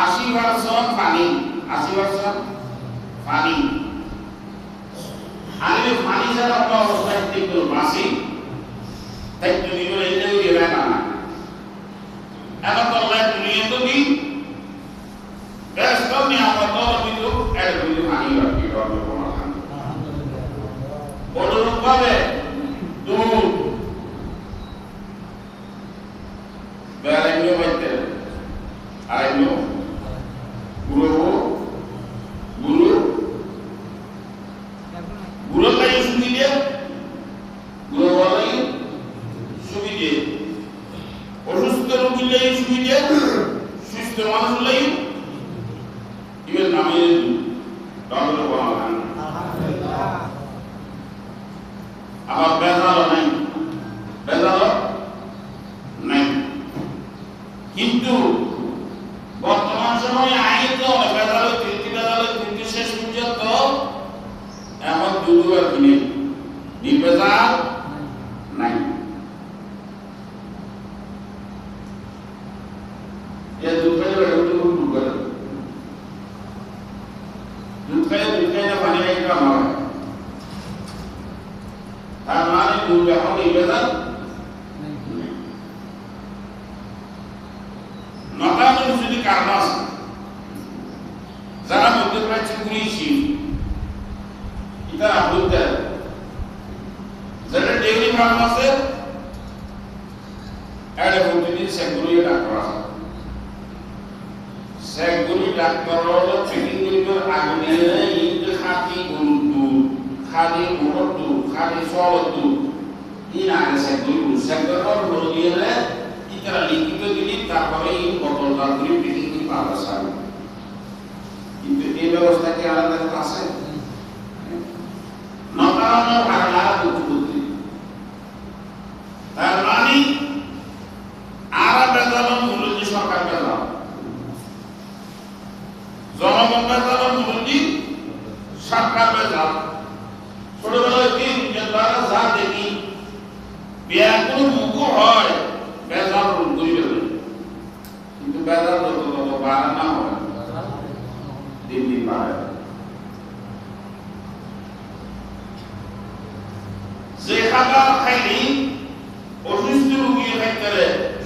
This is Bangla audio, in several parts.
80% পানি, 80% পানি। আর এই পানি ছাড়া আমরা অবস্থায় কিন্তু বাঁচি, তাই তুমি বলে এটাই গেলে না। এখন তো আল্লাহ দুনিয়া তো কি ব্যস্ত নিয়ামত কিন্তু এর কিন্তু পানি রাখি রবে কোনো খান। অনুরূপ ভাবে দুধ বেড়াইলো বাইতে আইলো গুরু গুরু গুরু লাই সুবিধে গুরু লাই সুবিধে অসুস্থ রোগী লাই সুবিধে সুস্থ মানুষ লাই ইবের নামে তাহলে বলা হয় আলহামদুলিল্লাহ। আবার বেজাল নাই, বেজাল নাই, কিন্তু বর্তমান সময়ে আইন তো বেজাল তিনটি শেষ পর্যন্ত এখন দুধ আর কিনে নির্বেজাল নাই। দুধ খাইলে দুধ করে দুধ খাইলে না পানি খাইতে আমার তার মানে দুধ এখন নির্বেজাল নটামের যদি কারণ আছে যারা মধ্যপ্রাচ্যে ঘুরিয়েছি এটা বুঝতে যারা ডেইরি ফার্ম আছে এটা প্রতিদিন সেগুলি ডাক্তার আছে সেগুলি ডাক্তার হলো চেকিং করিবার আগে নিয়ে ইনতে খাতি গুরুত্ব খালি মুহূর্ত খালি সবত ইন আগে সেগুলি সেগুলি হলো দিয়ে ইতারা লিখিত দিলি তারপরে এই বোতলটা করে প্যাকিং করে পাওয়া যায়। কিন্তু এই ব্যবস্থা কি আলাদা আছে? নকানো ভাড়া দুটি তার মানে আর বেতন মূল্য সরকার বেতন জনগণ বেতন মূল্য সরকার বেতন ছোটবেলায় দিন দ্বারা যা দেখি ব্যাকুল মুখ হয় বেজাল রূপ করিবে কিন্তু বেজাল যত বাড়া না হয় দিন দিন বাড়ে। যে খাবার খাইলি অসুস্থ রোগী খাইতে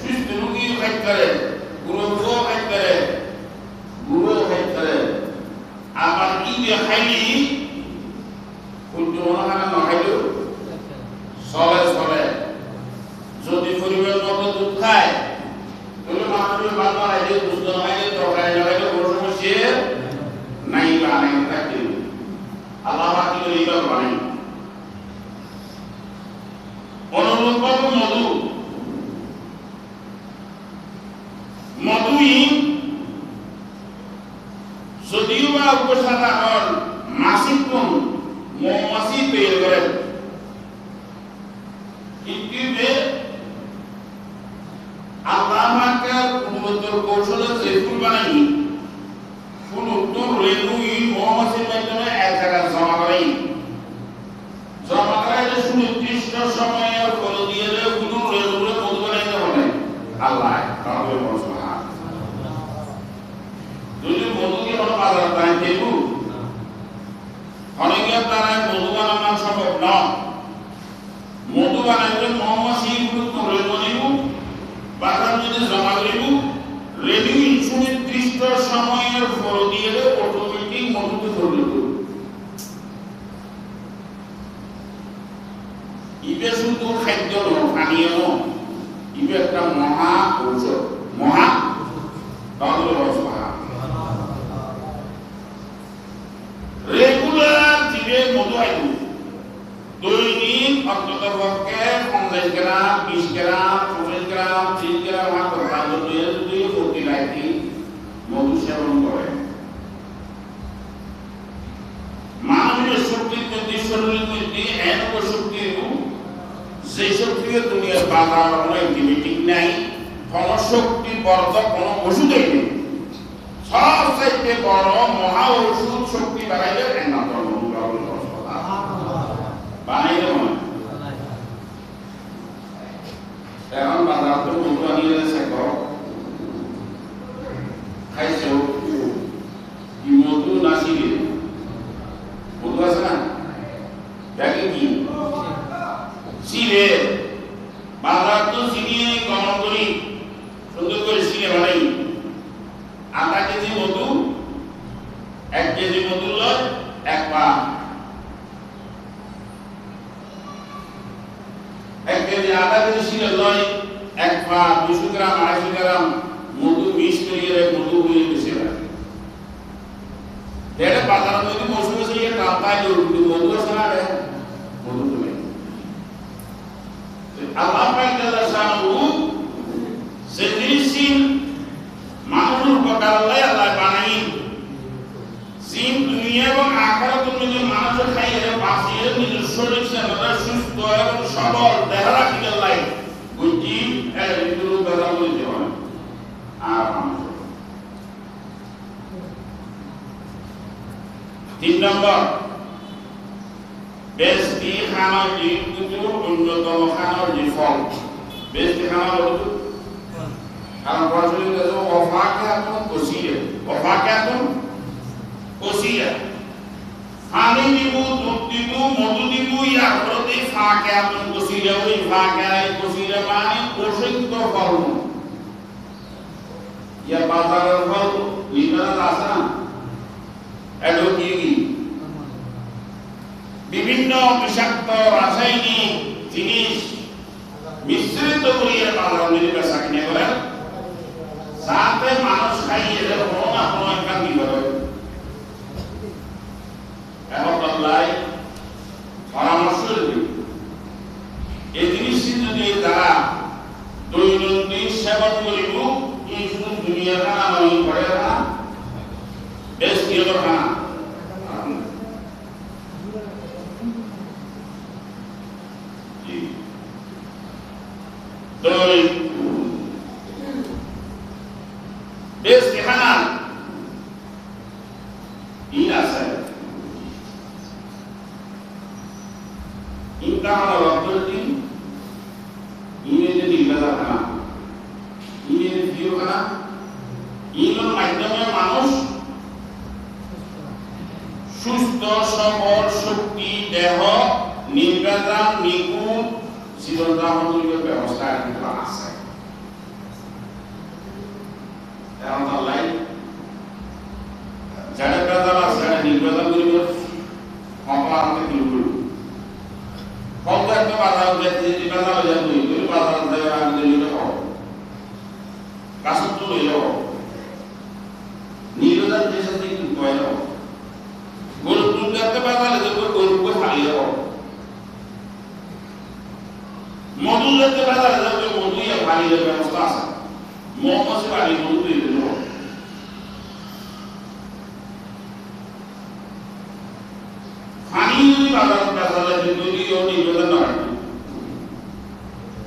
সুস্থ রোগী খাইতে গুরুত্ব খাইতে গুরু খাইতে আবার কি খাইলি কিন্তু মনে নখাইলেও চলে চলে। যদি পরিবার মতো দুধ খায় তাহলে মানুষের বাবা আইলে দুধ নখাইলে তরকারি নখাইলে কোনো সমস্যা নাই বা নাই থাকতে আল্লাহ বাকি করে এইবার বানাই। অনুরূপভাবে মধু মধুই যদিও বা উপসাধারণ মাসিক কোন মৌমাছি তৈরি করে কিন্তু আল্লাহ পাকের উন্নত কৌশলে যে ফুল বানাই ফুল উত্তর রেণুই মৌমাছির মাধ্যমে এক জায়গায় জমা করাই সুনির্দিষ্ট সময়ের ফল দিয়ে ফুল রেণুরে মধু বানাইতে হবে আল্লাহ তাহলে যদি মধুকে কোনো বাজার দায় দেব অনেকের দ্বারা মধু বানানো সম্ভব নয়। মধু বানাইলে মৌমাছি করে বলিব বাজার যদি জমা করিব রেডিও সুনির্দিষ্ট সময়ের ফল দিয়ে অটোমেটিক মধুকে ধরে দেব। ইবে শুধু খাদ্য নয় পানীয় নয় ইবে একটা মহা ঔষধ মহা তাহলে রেগুলার জিবে মধু আইব দৈনিক অন্তত পক্ষে 50 গ্রাম 20 গ্রাম 40 গ্রাম 30 গ্রাম যদি প্রতি রাতে মধু সেবন করে মানবীয় শক্তির মধ্যে শরীরের মধ্যে এমন শক্তি যে শক্তি দুনিয়ার বাজার কোনো অ্যান্টিবায়োটিক নাই কোনো শক্তি বর্ধক কোনো ওষুধই নেই। সবচেয়ে বড় মহা ওষুধ শক্তি বাড়াইলে বানাইলে মনে এখন বাজার তো মধু আনিয়ে খাইছে আধা কেজি মধু 1 কেজি মধু লয় 1 পা, 1 কেজি আধা কেজি শিলে লয় 1 পা, 200 গ্রাম 250 গ্রাম মধু মিক্স করিয়ে মধু হয়ে গেছে। এটা বাজারের মধ্যে মৌসুমে সেই দাম পাই মধু আছে না রে, মধু তুমি আল্লাহ পাক জাল্লা শানুহু সেদিন মানুষের উপকার আল্লাহ বানাই জিন দুনিয়া এবং আখিরাতের মধ্যে মানুষের খাইয়ে বাঁচিয়ে নিজের শরীর সারা সুস্থ এবং সবল দেহ রাখি আল্লাহ বুঝি এর ভিতরে বেলা বলতে হয়। আর 3 নম্বর বেশি খানার যে অন্যতম খানার যে ফল বেশি খানা হলো কারণ পড়াশোনা করতে ওয়াফাকাতুন কসিয়া পানি দিব দুধ দিব মধু দিব ইয়া করতে ফাকাতুন কসিয়া ওই ফাকায় কসিয়া মানে অসংখ্য ফল ইয়া বাজারের ফল লিটার আছে না এগুলো কি বিভিন্ন বিষাক্ত রাসায়নিক জিনিস মিশ্রিত করিয়া বাজার মিলে বেচা কিনে করে সাথে মানুষ খাইয়ে কোনো না কোনো একটা কি করে এখন আল্লাহ পরামর্শ দেবে এই জিনিসটি যদি তারা দৈনন্দিন সেবন করিব এই শুধু দুনিয়ার খানা নয় করে না বেশ কি খানা বেশ খানা ইন আছে ইনকা হলো রক্তটি ইনে যদি ইবাদত খানা ইনে ভিউ খানা ইনের মাধ্যমে মানুষ সুস্থ সবল শক্তি দেহ নির্বাচন নিগুণ জীবন যাপনের ব্যবস্থা আছে। এখন আল্লাহ যারা বেজাল আছে নির্বাচন করিব ক্ষমতা আমাকে কি করব ক্ষমতা একটা বাধা যেতে বেজাল হয়ে যাবে বাধা দেওয়া আমি নিয়ে যাবো কাছে তো লই যাবো নির্বাচন দেশে থেকে কয় যাবো গরু দুধ একটা বাধা লেগে গরুকে খালি যাবো মধু যেতে বাধা লেগে মধু ইয়া খালি যাবে ব্যবস্থা আছে মৌমাছি বাড়ি মধু দিয়ে দেব পানি যদি বাজার বেচা যায় যদিও নিবেদন নয়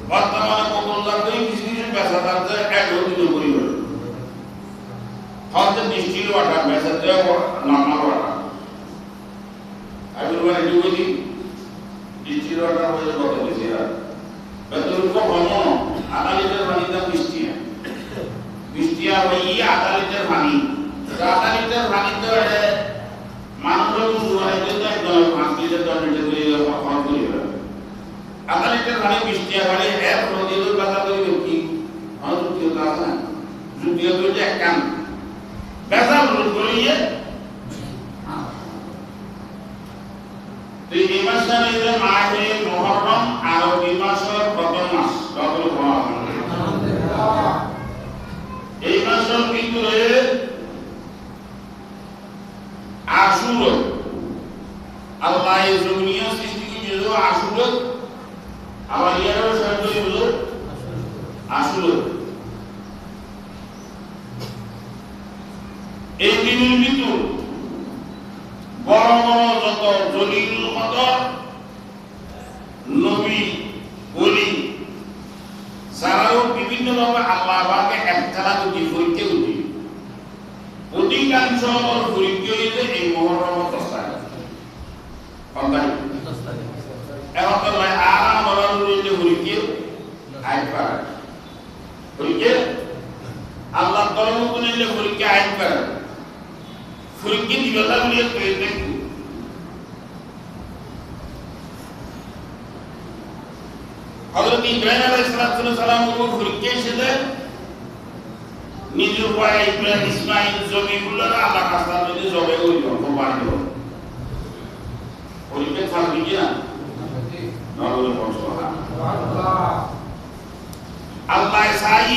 বর্তমানে কোকল জাতীয় কিছু কিছু বেচা যাচ্ছে 1 দিন পরিবার হয়তো ডিস্টিল ওয়াটার বেচা যায় নর্মাল ওয়াটার আমি বলি ডিউটি ডিস্টিল ওয়াটার হয়ে কত বেশি আর বেতন কম আধা লিটার পানির দাম 20 টাকা বিষ্টিয়া হই আধা লিটার পানি আধা লিটার পানি তো মানুষের সুরাইতে তো একদম 5 লিটার 10 লিটার করে খরচ করি আধা লিটার পানি বিষ্টিয়া পানি এক নদীর কথা করি কি হয়তো কেউ তা না যদিও তো যে কাম বেসা রোজ করিয়ে এই মাসের যে মাহে মুহররম আরবি মাসের প্রথম মাস রবিউল আউয়াল এই মাসের ভিতরে আশুরা আল্লাহ এই জমিনিয়া সৃষ্টি করেছিল আশুরা আবার ইয়ারও শব্দ হলো আশুরা এই দিনের ভিতর বড় বড় যত জলিল কদর নবী ওলি সারাও বিভিন্ন ভাবে আল্লাহ পাকে একখানা দুটি পরীক্ষা উঠি অধিকাংশ পরীক্ষা হইতে এই মুহররম 10 তারিখ এখন তো আরাম মরণ রইলে পরীক্ষা আইবার পরীক্ষা আল্লাহ তরফ থেকে পরীক্ষা আইবার পরীক্ষা দিবেলা বলিয়ে তৈরি দেখু হযরত ইব্রাহিম আলাইহিস সালাম পরীক্ষা এসেছে নিজের ভাই ইব্রাহিম ইসমাইল জমিগুলোর আল্লাহ রাস্তার মধ্যে জবে হইল কোরবানি হল ওইকে থাকবি কি না নবরে পৌঁছবা আল্লাহ সাই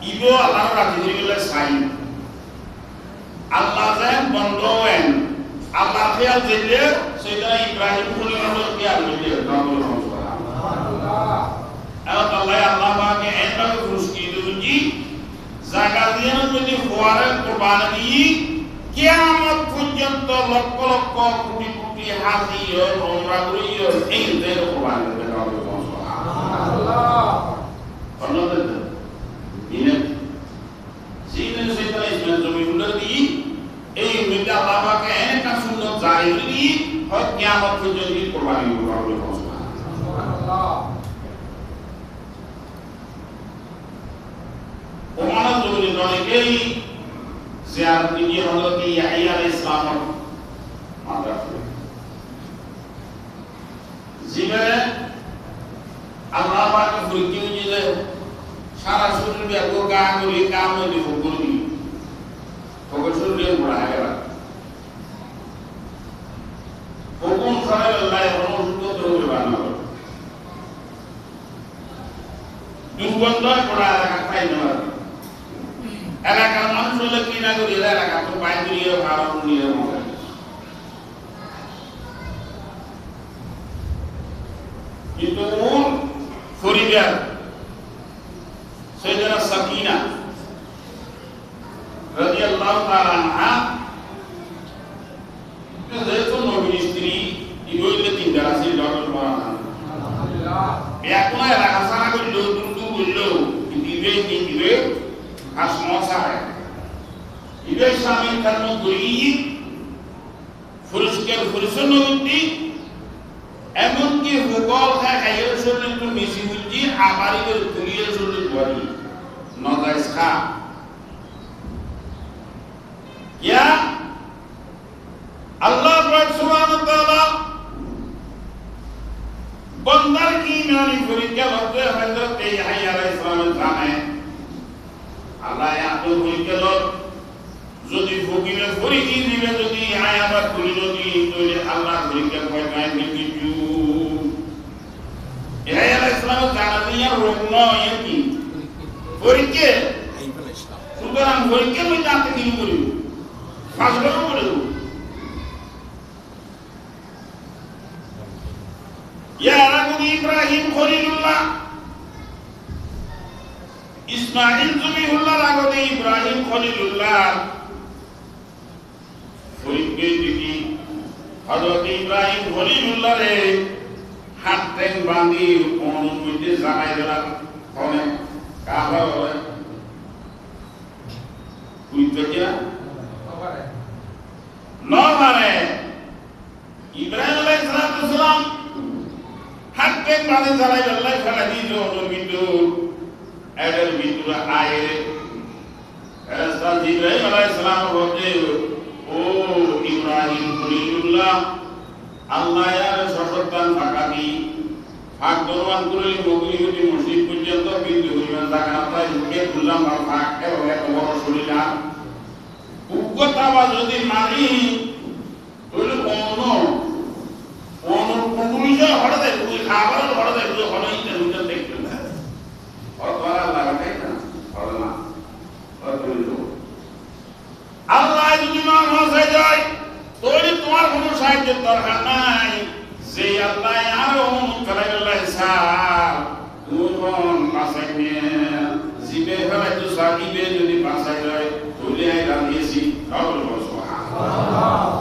ইবো আল্লাহ রাখি দিলে সাই আল্লাহ যেন বন্ধেন আল্লাহ খেয়াল দিলে সেটা ইব্রাহিম খলিলুল্লাহ খেয়াল দিলে নবরে পৌঁছবা আল্লাহ আল্লাহ পাকে এভাবে খুশকি দিয়েছি জায়গা দিয়ে যদি ফোয়ারের কোরবানি কিয়ামত পর্যন্ত লক্ষ লক্ষ কোটি কোটি হাজি ও ওমরা করি এই দেহ কোরবানি দেবে আল্লাহ সুবহানাল্লাহ অন্যদের দিনে জিনে সেটা ইসলাম জমিগুলো দি এই মিটা আল্লাহ পাকে একটা সুন্দর জায়গা দি হয় কিয়ামত পর্যন্ত কোরবানি করবে আল্লাহ সুবহানাল্লাহ ওমানা জমিনে অনেকেই জিয়ারত নিয়ে হযরত ইয়াহইয়া আলাইহিস সালাম মাদ্রাসা জিবারে আল্লাহ পাক ফুরকি নিয়ে সারা শরীর ব্যাপক গাঙ্গুলি কামলি ফুকুরি ফকর শরীরে বড় হয়ে গেল হুকুম করে আল্লাহ অনুসুদ্ধ করে বানালো দুর্গন্ধ পড়া এলাকা পাই না এলাকার মানুষ হলে কি না করি এলাকা তো পাই দিয়ে ভাড়া নিয়ে মনে কিন্তু পরিবার সৈয়দা সাকিনা রাদিয়াল্লাহু তাআলা আনহা যেহেতু নবীর স্ত্রী ইবইলে তিনটা আছে ডক্টর বানানা আলহামদুলিল্লাহ এখন এলাকা সারা করলো দুটো বললো দিবে আসমসা ইবে শামিল করনো করি ফুরুষের নবী এমনকি ভূগোল খাইয়ের শরীর তো মিশি হইছি আবারিদের তুলিয়ের শরীর বলি নজাইজ খা ইয়া আল্লাহ সুবহানাহু ওয়া তাআলা বন্দার কি ইমানি পরীক্ষা করতে হযরত ইয়াহইয়া আলাইহিস সালামের জানে আল্লাহ এত পরীক্ষা লোক যদি ফকিরে পরীক্ষা দিবে যদি আয়াবাদ করি যদি তাহলে আল্লাহ পরীক্ষা কয় নাই কিছু ইয়াহইয়া আলাইহিস সালাম জানানিয়া রোগ নয় কি পরীক্ষা সুতরাং পরীক্ষা লই জানতে কি করি ফাজল করে ইয়া রাগুদি ইব্রাহিম খলিলুল্লাহ ইসমাঈল জবিহুল্লাহ রাগুদি ইব্রাহিম খলিলুল্লাহ ফরিকে দেখি হযরত ইব্রাহিম খলিলুল্লাহ রে হাত টেন বাঁধি কোন মধ্যে জানাই দিলাম কোনে কাবা বলে বুঝতে কি না মানে ইব্রাহিম আলাইহিস সালাম হাতে বাঁধে জানাই আল্লাহ ফেলা দিয়েছে ওর ভিতর এদের ভিতরে আয়ে রাস্তা ইব্রাহিম আলাইহিস সালাম বলতে ও ইব্রাহিম খলিলুল্লাহ আল্লাহ ইয়ার সন্তান ফাঁকাবি ফাঁক দরবান করে মগরিবি মসজিদ পর্যন্ত বিন্দু পরিমাণ জায়গা আমরা ঢুকে খুললাম আর ফাঁক এবং এত বড় শরীরা উগ্রতা বা যদি মানি তাহলে পুলিশে হঠাৎ খাবার হঠাৎ হঠাৎ দুজন দেখতে না অতরা লাগাই না হবে না আল্লাহ যদি মান হয়ে যায় তাহলে তোমার কোনো সাহায্যের দরকার নাই যে আল্লাহ আরো কালাইল্লাহ সাহ দুজন বাসাই নিয়ে জিবে ফেলাই তো সাকিবে যদি বাসাই যায় তাহলে আই রাখিয়েছি কাবল সুবহানাল্লাহ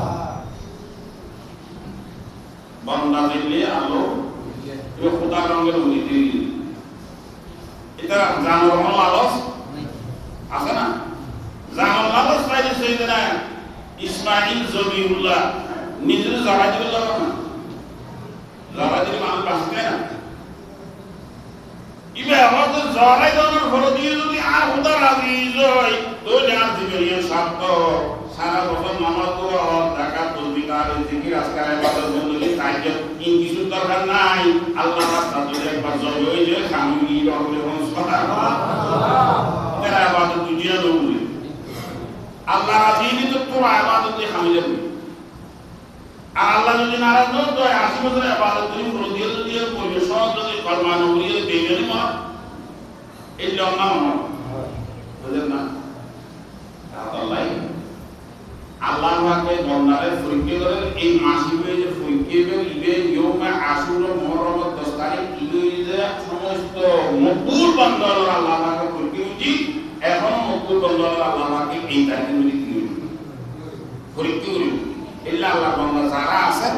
বান্দা দিলে আলো এ খোদা রঙের নীতি এটা জানোর লালস আছে না জানোর লালস পাইলে সেইদিনা ইসমাঈল জবিহুল্লাহ নিজের জায়গা দিবে যাবে না জায়গা দিলে মানুষ বাঁচবে না ইবে আমাদের জায়গায় দেওয়ার ফলে দিয়ে যদি আর খোদা রাজি হয় তাহলে আর দিবে শব্দ সারা বছর নামাজ দোয়া যাকাত তসবিহ জিকির আজকার ইবাদত বন্দী তাহাজ্জুদ ইন কিছু দরকার নাই আল্লাহ রাস্তা যদি একবার জয় হয়ে যায় কামিল রহমান সুবহানাল্লাহ তেরা ইবাদত দুনিয়া দৌড়ে আল্লাহ রাজি নি তো তোর ইবাদত দিয়ে খামি যাবে আর আল্লাহ যদি নারাজ না তো 80 বছর ইবাদত করি ফরজিয়া যদি পরিবেশ যদি ফরমান করিয়ে দেবেন মা এই জন্য আমার বুঝেন না আল্লাহ পাকে বন্দারে ফরিকে করে এই মাসিবে যে ফরিকে ইবে ইয়মে আশুরা মুহররম 10 তারিখ ইবে সমস্ত মকবুল বান্দার আল্লাহ পাকে ফরিকে উঠি এখন মকবুল বান্দার আল্লাহ পাকে এই তারিখে উঠি ফরিকে উঠি ইল্লা আল্লাহ বান্দা যারা আছে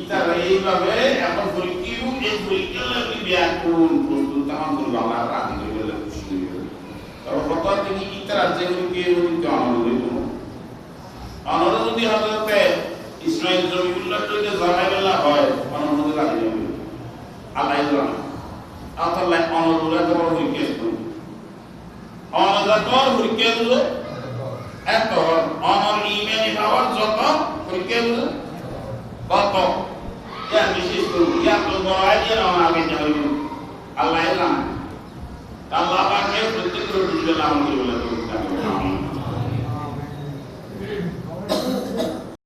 ইতারা এইভাবে এখন ফরিকে এই ফরিকে লাগি ব্যাকুল প্রস্তুত তামাম করে আল্লাহ রাজি করে খুশি হয়ে তবে কত থেকে ইতারা যে ফরিকে উঠি আনন্দ আনারা যদি হযরতে ইসমাঈল জবিউল্লাহ থেকে জামাইল্লাহ হয় অনুমতি লাগে যাবে আল্লাহ জানে আল্লাহ অনুরোধ করে রিকোয়েস্ট করুন অনুরোধ করে রিকোয়েস্ট করুন এত অনর ইমানি পাওয়ার যত রিকোয়েস্ট কত ইয়া বিশেষ করে ইয়া তো বড়াই দিয়ে না আগে যাবে আল্লাহ জানে আল্লাহ পাকে প্রত্যেক রূপে নাম করে বলে